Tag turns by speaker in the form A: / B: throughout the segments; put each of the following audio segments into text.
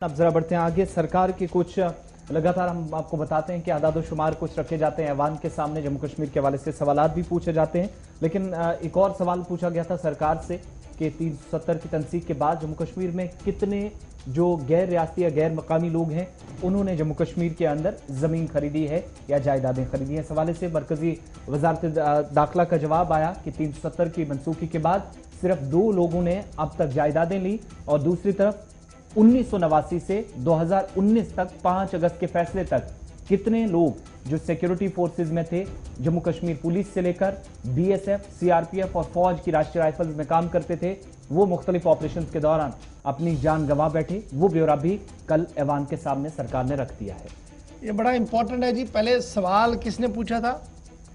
A: अब जरा बढ़ते हैं आगे। सरकार के कुछ लगातार हम आपको बताते हैं कि आदाद व शुमार कुछ रखे जाते हैं ऐवान के सामने, जम्मू कश्मीर के हवाले से सवालात भी पूछे जाते हैं। लेकिन एक और सवाल पूछा गया था सरकार से कि 370 की तनसीब के बाद जम्मू कश्मीर में कितने जो गैर रियासती या गैर मकामी लोग हैं उन्होंने जम्मू कश्मीर के अंदर ज़मीन खरीदी है या जायदादें खरीदी हैं। इस हवाले से मरकजी वजारत दाखिला का जवाब आया कि 370 की मनसूखी के बाद सिर्फ 2 लोगों ने अब तक जायदादें ली, और दूसरी तरफ 1989 से 2019 तक 5 अगस्त के फैसले तक कितने लोग जो सिक्योरिटी फोर्सेज में थे, जम्मू कश्मीर पुलिस से लेकर बीएसएफ, सीआरपीएफ और फौज की राष्ट्रीय राइफल्स में काम करते थे, वो मुख्तलिफ ऑपरेशन के दौरान अपनी जान गंवा बैठे, वो ब्यौरा भी कल ऐवान के सामने सरकार ने रख दिया है।
B: ये बड़ा इंपॉर्टेंट है जी। पहले सवाल किसने पूछा था?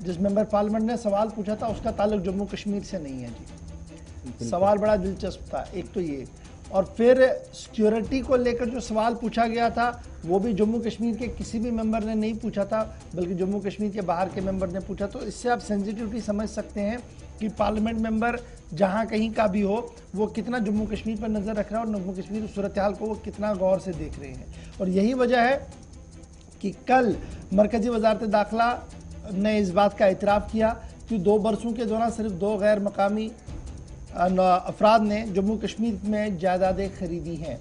B: जिस मेंबर पार्लियामेंट ने सवाल पूछा था उसका ताल्लुक जम्मू कश्मीर से नहीं है जी। सवाल बड़ा दिलचस्प था, एक तो ये, और फिर सिक्योरिटी को लेकर जो सवाल पूछा गया था वो भी जम्मू कश्मीर के किसी भी मेंबर ने नहीं पूछा था, बल्कि जम्मू कश्मीर के बाहर के मेंबर ने पूछा। तो इससे आप सेंसिटिविटी समझ सकते हैं कि पार्लियामेंट मेंबर जहां कहीं का भी हो वो कितना जम्मू कश्मीर पर नज़र रख रहा है और जम्मू कश्मीर की सूरत हाल को वो कितना गौर से देख रहे हैं। और यही वजह है कि कल मरकजी वजारत दाखिला ने इस बात का इतराफ़ किया कि 2 बरसों के दौरान सिर्फ 2 गैर मकामी अफराद ने जम्मू कश्मीर में जायदादें खरीदी हैं,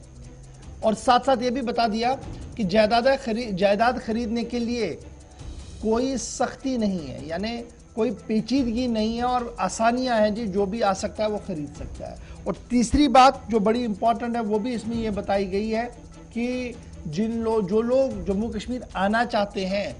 B: और साथ साथ ये भी बता दिया कि जायदाद खरीदने के लिए कोई सख्ती नहीं है, यानी कोई पेचीदगी नहीं है और आसानियां हैं जी, जो भी आ सकता है वो खरीद सकता है। और तीसरी बात जो बड़ी इंपॉर्टेंट है वो भी इसमें ये बताई गई है कि जो लोग जम्मू कश्मीर आना चाहते हैं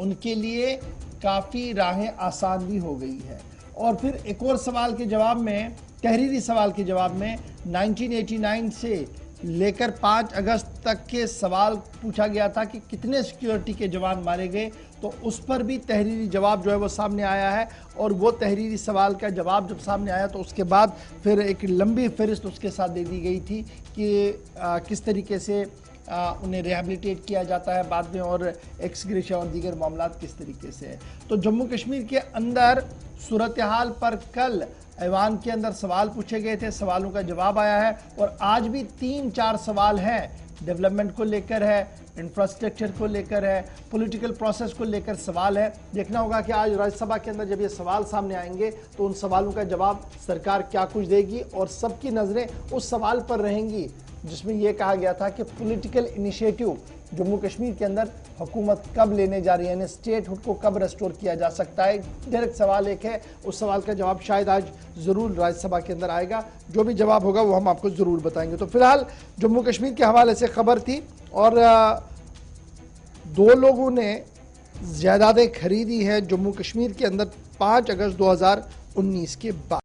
B: उनके लिए काफ़ी राहें आसान भी हो गई है। और फिर एक और सवाल के जवाब में, तहरीरी सवाल के जवाब में 1989 से लेकर 5 अगस्त तक के सवाल पूछा गया था कि कितने सिक्योरिटी के जवान मारे गए, तो उस पर भी तहरीरी जवाब जो है वो सामने आया है। और वो तहरीरी सवाल का जवाब जब सामने आया तो उसके बाद फिर एक लंबी फहरिस्त उसके साथ दे दी गई थी कि किस तरीके से उन्हें रिहेबिलिटेट किया जाता है बाद में, और एक्सग्रेशन और दीगर मामलात किस तरीके से है। तो जम्मू कश्मीर के अंदर सूरत हाल पर कल ऐवान के अंदर सवाल पूछे गए थे, सवालों का जवाब आया है। और आज भी 3-4 सवाल हैं, डेवलपमेंट को लेकर है, इंफ्रास्ट्रक्चर को लेकर है, पॉलिटिकल प्रोसेस को लेकर सवाल है। देखना होगा कि आज राज्यसभा के अंदर जब ये सवाल सामने आएंगे तो उन सवालों का जवाब सरकार क्या कुछ देगी, और सबकी नज़रें उस सवाल पर रहेंगी जिसमें यह कहा गया था कि पॉलिटिकल इनिशिएटिव जम्मू कश्मीर के अंदर हुकूमत कब लेने जा रही है, यानी स्टेट हुड को कब रेस्टोर किया जा सकता है। डायरेक्ट सवाल एक है, उस सवाल का जवाब शायद आज ज़रूर राज्यसभा के अंदर आएगा। जो भी जवाब होगा वो हम आपको ज़रूर बताएंगे। तो फिलहाल जम्मू कश्मीर के हवाले से खबर थी, और 2 लोगों ने जायदादें खरीदी हैं जम्मू कश्मीर के अंदर 5 अगस्त 2019 के बाद।